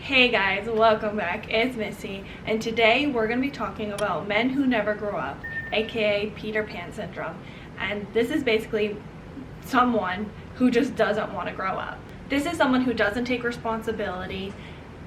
Hey guys, welcome back. It's Missy, and today we're going to be talking about men who never grow up, aka Peter Pan syndrome. And this is basically someone who just doesn't want to grow up. This is someone who doesn't take responsibility,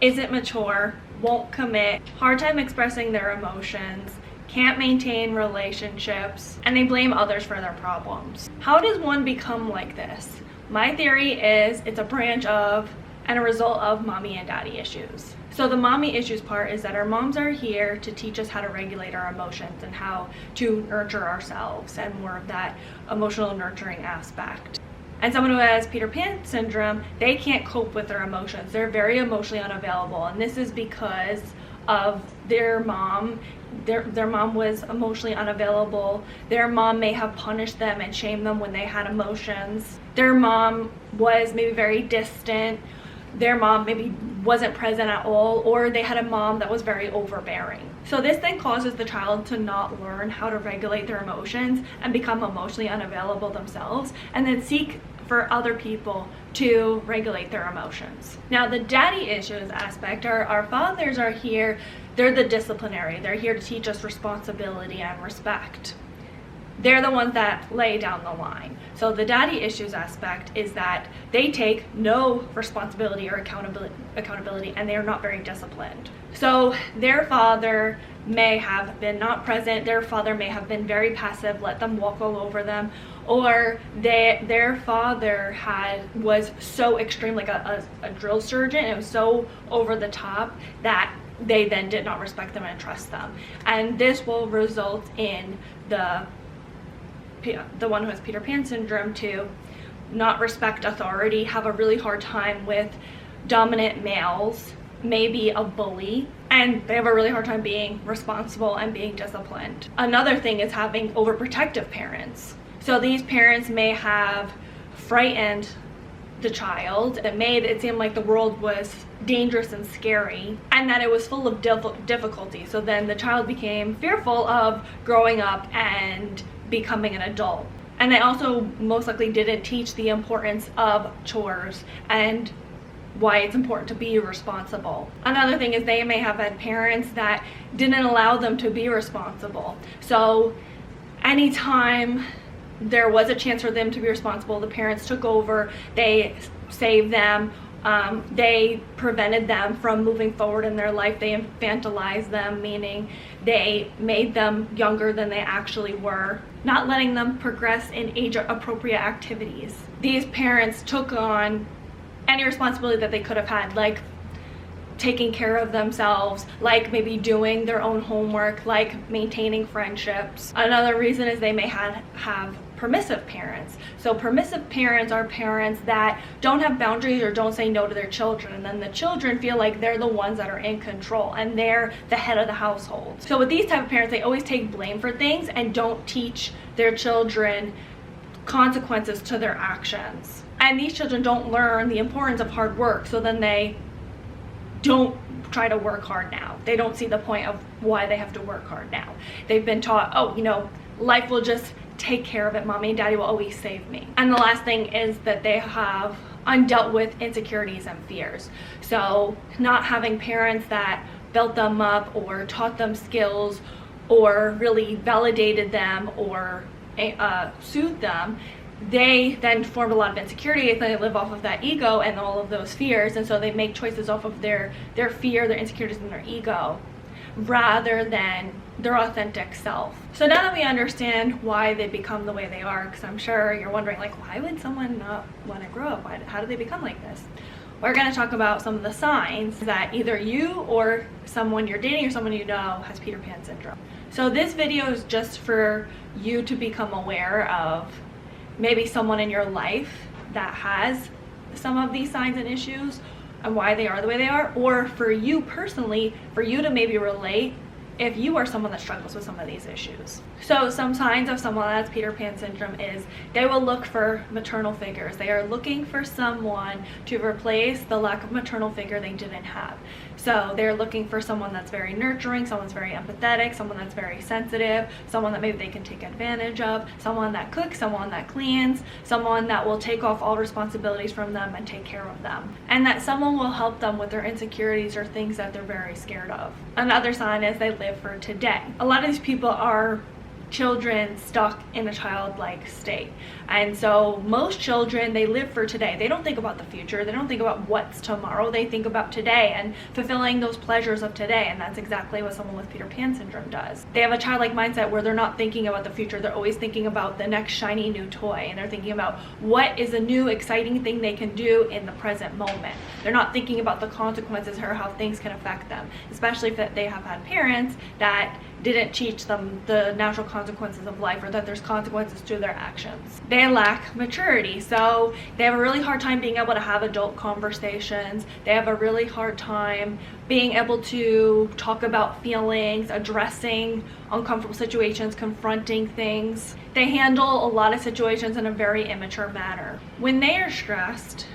isn't mature, won't commit, hard time expressing their emotions, can't maintain relationships, and they blame others for their problems. How does one become like this? My theory is it's a branch of and a result of mommy and daddy issues. So the mommy issues part is that our moms are here to teach us how to regulate our emotions and how to nurture ourselves and more of that emotional nurturing aspect. And someone who has Peter Pan syndrome, they can't cope with their emotions. They're very emotionally unavailable, and this is because of their mom. Their mom was emotionally unavailable. Their mom may have punished them and shamed them when they had emotions. Their mom was maybe very distant. Their mom maybe wasn't present at all, or they had a mom that was very overbearing. So this then causes the child to not learn how to regulate their emotions and become emotionally unavailable themselves, and then seek for other people to regulate their emotions. Now the daddy issues aspect are our fathers are here, they're the disciplinary, they're here to teach us responsibility and respect. They're the ones that lay down the line. So the daddy issues aspect is that they take no responsibility or accountability, and they are not very disciplined. So their father may have been not present, their father may have been very passive, let them walk all over them, or their father was so extreme, like a drill sergeant. It was so over the top that they then did not respect them and trust them. And this will result in the one who has Peter Pan syndrome to not respect authority, have a really hard time with dominant males, maybe a bully, and they have a really hard time being responsible and being disciplined. Another thing is having overprotective parents. So these parents may have frightened the child, that made it seem like the world was dangerous and scary, and that it was full of difficulty. So then the child became fearful of growing up and becoming an adult. And they also most likely didn't teach the importance of chores and why it's important to be responsible. Another thing is they may have had parents that didn't allow them to be responsible. So anytime there was a chance for them to be responsible, the parents took over, they saved them, they prevented them from moving forward in their life, they infantilized them, meaning they made them younger than they actually were, not letting them progress in age-appropriate activities. These parents took on any responsibility that they could have had, like taking care of themselves, like maybe doing their own homework, like maintaining friendships. Another reason is they may have permissive parents. So permissive parents are parents that don't have boundaries or don't say no to their children, and then the children feel like they're the ones that are in control and they're the head of the household. So with these type of parents, they always take blame for things and don't teach their children consequences to their actions. And these children don't learn the importance of hard work, so then they don't try to work hard now. They don't see the point of why they have to work hard now. They've been taught, oh, life will just take care of it. Mommy and daddy will always save me. And the last thing is that they have undealt with insecurities and fears. So not having parents that built them up or taught them skills or really validated them or soothed them, they then formed a lot of insecurity. They live off of that ego and all of those fears, and so they make choices off of their fear, their insecurities, and their ego rather than their authentic self. So now that we understand why they become the way they are, because I'm sure you're wondering, like, why would someone not want to grow up? How do they become like this? We're going to talk about some of the signs that either you or someone you're dating or someone you know has Peter Pan syndrome. So this video is just for you to become aware of maybe someone in your life that has some of these signs and issues and why they are the way they are, or for you personally, for you to maybe relate if you are someone that struggles with some of these issues. So some signs of someone that has Peter Pan syndrome is they will look for maternal figures. They are looking for someone to replace the lack of maternal figure they didn't have. So they're looking for someone that's very nurturing, someone that's very empathetic, someone that's very sensitive, someone that maybe they can take advantage of, someone that cooks, someone that cleans, someone that will take off all responsibilities from them and take care of them. And that someone will help them with their insecurities or things that they're very scared of. Another sign is they live for today. A lot of these people are children stuck in a childlike state, and so most children, they live for today. They don't think about the future, they don't think about what's tomorrow, they think about today and fulfilling those pleasures of today. And that's exactly what someone with Peter Pan syndrome does. They have a childlike mindset where they're not thinking about the future, they're always thinking about the next shiny new toy, and they're thinking about what is a new exciting thing they can do in the present moment. They're not thinking about the consequences or how things can affect them, especially if they have had parents that didn't teach them the natural consequences of life, or that there's consequences to their actions. They lack maturity, so they have a really hard time being able to have adult conversations. They have a really hard time being able to talk about feelings, addressing uncomfortable situations, confronting things. They handle a lot of situations in a very immature manner. When they are stressed,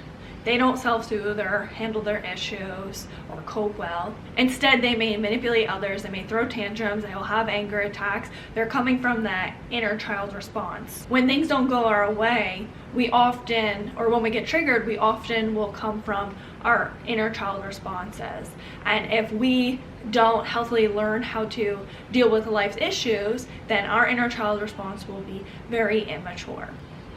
they don't self-soothe or handle their issues or cope well. Instead, they may manipulate others, they may throw tantrums, they will have anger attacks. They're coming from that inner child response. When things don't go our way, we often, or when we get triggered, we often will come from our inner child responses. And if we don't healthily learn how to deal with life's issues, then our inner child response will be very immature.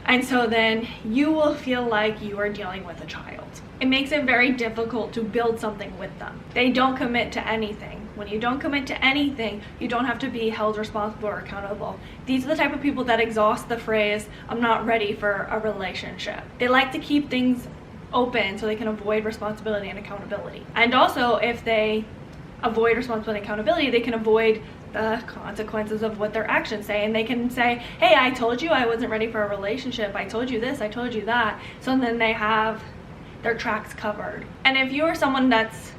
And so then you will feel like you are dealing with a child. It makes it very difficult to build something with them. They don't commit to anything. When you don't commit to anything, you don't have to be held responsible or accountable. These are the type of people that exhaust the phrase, "I'm not ready for a relationship." They like to keep things open so they can avoid responsibility and accountability. And also, if they avoid responsibility and accountability, they can avoid the consequences of what their actions say, and they can say, "Hey, I told you I wasn't ready for a relationship, I told you this, I told you that." So then they have their tracks covered. And if you are someone that's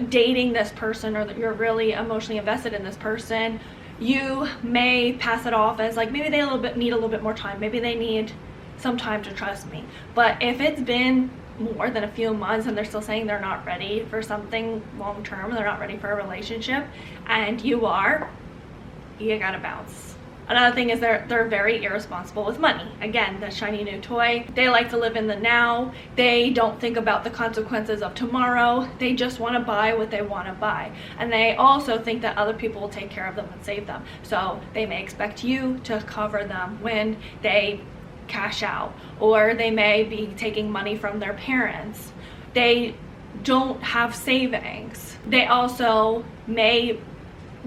dating this person, or that you're really emotionally invested in this person, you may pass it off as like, maybe they need a little bit more time, maybe they need some time to trust me. But if it's been more than a few months and they're still saying they're not ready for something long term, they're not ready for a relationship, and you gotta bounce. Another thing is they're very irresponsible with money. Again, the shiny new toy. They like to live in the now. They don't think about the consequences of tomorrow. They just want to buy what they want to buy. And they also think that other people will take care of them and save them. So they may expect you to cover them when they cash out, or they may be taking money from their parents. They don't have savings. They also may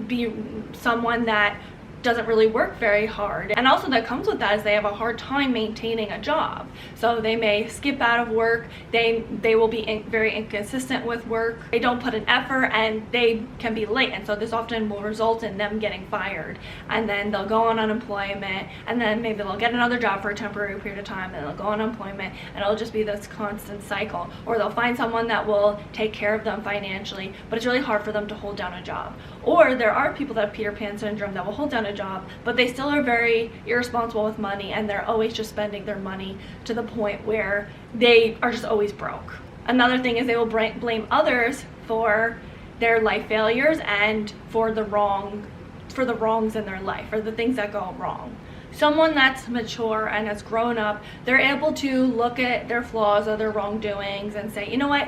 be someone that doesn't really work very hard, and also that comes with that is they have a hard time maintaining a job. So they may skip out of work, they will be very inconsistent with work, they don't put an effort, and they can be late, and so this often will result in them getting fired, and then they'll go on unemployment, and then maybe they'll get another job for a temporary period of time, and they'll go on unemployment, and it'll just be this constant cycle. Or they'll find someone that will take care of them financially, but it's really hard for them to hold down a job. Or there are people that have Peter Pan syndrome that will hold down a job, but they still are very irresponsible with money, and they're always just spending their money to the point where they are just always broke. Another thing is they will blame others for their life failures and for the wrongs in their life, or the things that go wrong. Someone that's mature and has grown up, they're able to look at their flaws or their wrongdoings and say, you know what,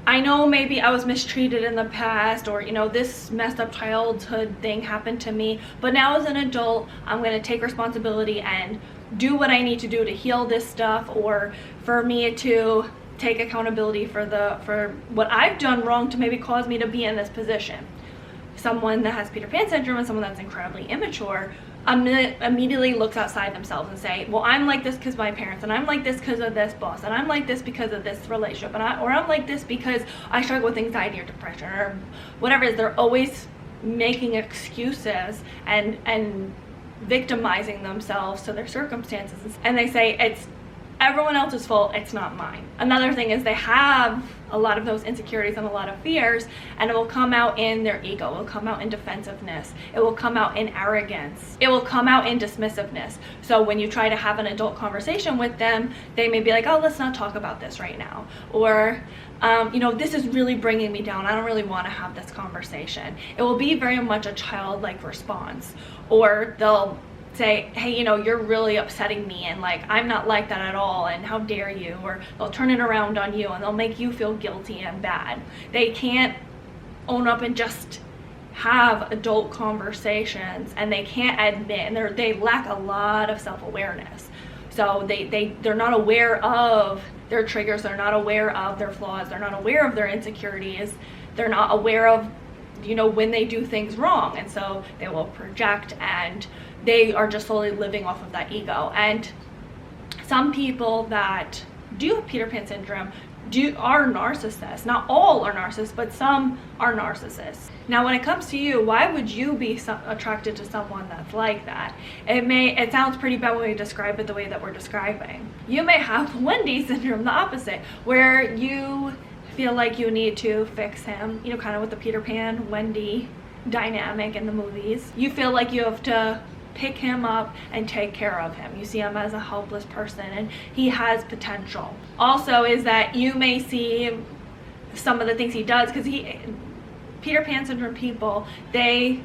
I know maybe I was mistreated in the past, or this messed up childhood thing happened to me, but now as an adult, I'm going to take responsibility and do what I need to do to heal this stuff, or for me to take accountability for what I've done wrong to maybe cause me to be in this position. Someone that has Peter Pan syndrome and someone that's incredibly immature immediately looks outside themselves and say, well, I'm like this because my parents, and I'm like this because of this boss, and I'm like this because of this relationship, or I'm like this because I struggle with anxiety or depression, or whatever it is. They're always making excuses and victimizing themselves to their circumstances, and they say everyone else's fault, it's not mine. Another thing is they have a lot of those insecurities and a lot of fears, and it will come out in their ego, it will come out in defensiveness, it will come out in arrogance, it will come out in dismissiveness. So when you try to have an adult conversation with them, they may be like, oh, let's not talk about this right now, or this is really bringing me down, I don't really want to have this conversation. It will be very much a childlike response. Or they'll say, hey, you're really upsetting me, and like, I'm not like that at all, and how dare you? Or they'll turn it around on you and they'll make you feel guilty and bad. They can't own up and just have adult conversations, and they can't admit, and they lack a lot of self-awareness. So they're not aware of their triggers, they're not aware of their flaws, they're not aware of their insecurities, they're not aware of when they do things wrong, and so they will project, and they are just slowly living off of that ego. And some people that do have Peter Pan syndrome are narcissists. Not all are narcissists, but some are narcissists. Now when it comes to you, why would you be attracted to someone that's like that? It sounds pretty bad when we describe it the way that we're describing. You may have Wendy syndrome, the opposite, where you feel like you need to fix him, kind of with the Peter Pan Wendy dynamic in the movies. You feel like you have to pick him up and take care of him. You see him as a helpless person, and he has potential. Also is that you may see some of the things he does, because Peter Pan syndrome people, they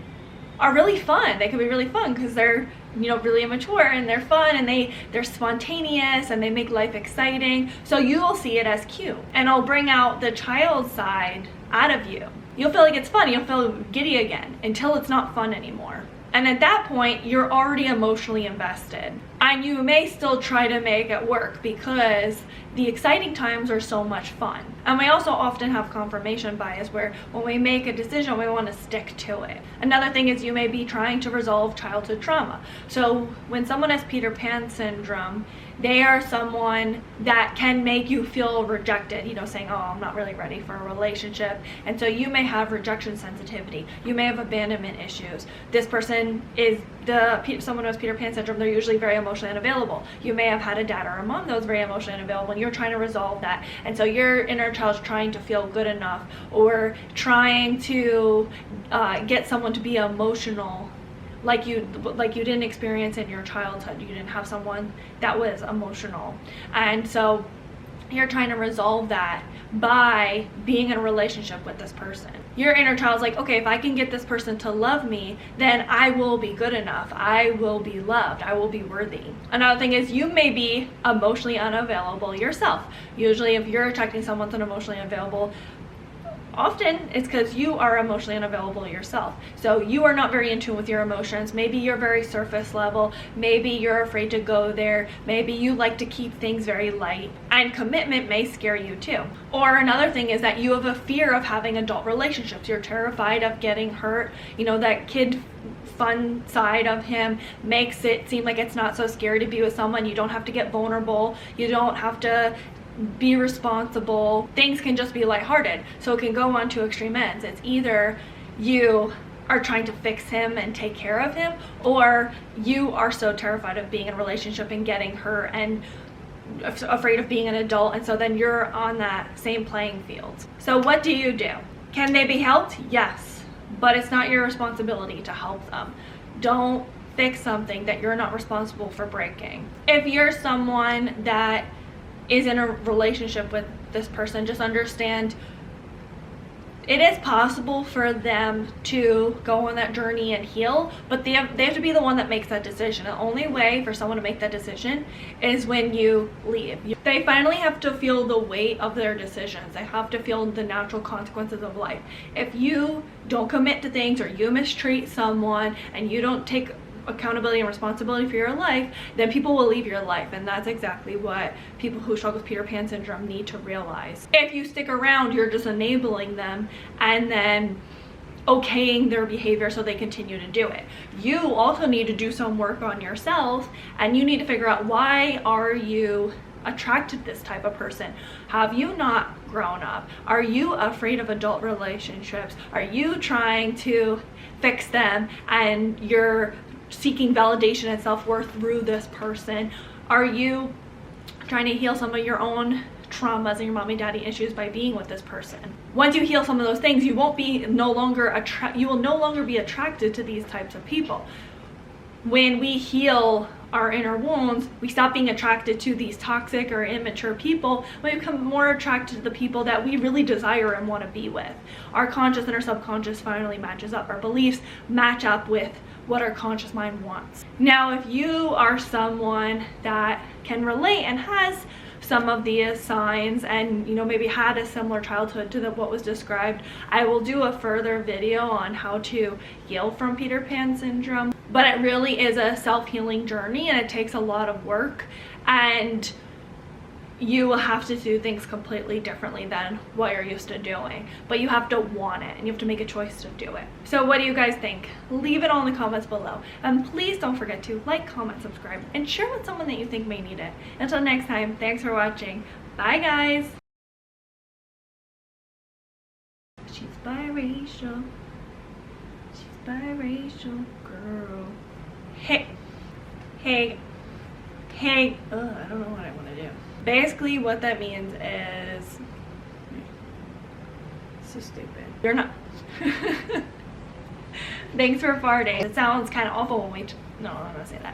are really fun. They can be really fun because they're really immature, and they're fun, and they're spontaneous, and they make life exciting. So you'll see it as cute, and it'll bring out the child side out of you. You'll feel like it's fun, you'll feel giddy again until it's not fun anymore. And at that point, you're already emotionally invested. And you may still try to make it work because the exciting times are so much fun. And we also often have confirmation bias, where when we make a decision, we want to stick to it. Another thing is you may be trying to resolve childhood trauma. So when someone has Peter Pan syndrome, they are someone that can make you feel rejected, saying, oh, I'm not really ready for a relationship. And so you may have rejection sensitivity. You may have abandonment issues. This person is someone who has Peter Pan syndrome, they're usually very emotionally unavailable. You may have had a dad or a mom that was very emotionally unavailable, and you're trying to resolve that. And so your inner child's trying to feel good enough, or trying to get someone to be emotional like you didn't experience in your childhood. You didn't have someone that was emotional, and so you're trying to resolve that by being in a relationship with this person. Your inner child's like, okay, if I can get this person to love me, then I will be good enough, I will be loved, I will be worthy. Another thing is you may be emotionally unavailable yourself. Usually if you're attracting someone that's emotionally unavailable, often it's because you are emotionally unavailable yourself. So you are not very in tune with your emotions. Maybe you're very surface level. Maybe you're afraid to go there. Maybe you like to keep things very light. And commitment may scare you too. Or another thing is that you have a fear of having adult relationships. You're terrified of getting hurt. That kid fun side of him makes it seem like it's not so scary to be with someone. You don't have to get vulnerable. You don't have to be responsible. Things can just be lighthearted, so it can go on to extreme ends. It's either you are trying to fix him and take care of him, or you are so terrified of being in a relationship and getting hurt and afraid of being an adult, and so then you're on that same playing field. So what do you do? Can they be helped? Yes, but it's not your responsibility to help them. Don't fix something that you're not responsible for breaking. If you're someone that is in a relationship with this person, just understand it is possible for them to go on that journey and heal, but they have to be the one that makes that decision. The only way for someone to make that decision is when you leave. They finally have to feel the weight of their decisions. They have to feel the natural consequences of life. If you don't commit to things, or you mistreat someone, and you don't take accountability and responsibility for your life, then people will leave your life. And that's exactly what people who struggle with Peter Pan syndrome need to realize. If you stick around, you're just enabling them and then okaying their behavior so they continue to do it. You also need to do some work on yourself, and you need to figure out, why are you attracted to this type of person? Have you not grown up? Are you afraid of adult relationships? Are you trying to fix them and you're seeking validation and self-worth through this person? Are you trying to heal some of your own traumas and your mommy daddy issues by being with this person. Once you heal some of those things, you will no longer be attracted to these types of people. When we heal our inner wounds, we stop being attracted to these toxic or immature people. We become more attracted to the people that we really desire and want to be with. Our conscious and our subconscious finally matches up. Our beliefs match up with what our conscious mind wants. Now, if you are someone that can relate and has some of these signs, and maybe had a similar childhood to what was described, I will do a further video on how to heal from Peter Pan syndrome. But it really is a self-healing journey, and it takes a lot of work, and you will have to do things completely differently than what you're used to doing. But you have to want it, and you have to make a choice to do it. So what do you guys think? Leave it all in the comments below. And please don't forget to like, comment, subscribe, and share with someone that you think may need it. Until next time, thanks for watching. Bye, guys. She's biracial. She's biracial, girl. Hey. Ugh, I don't know what I want to do. Basically, what that means is, so stupid. You're not. Thanks for farting. It sounds kind of awful when no, I'm not gonna say that.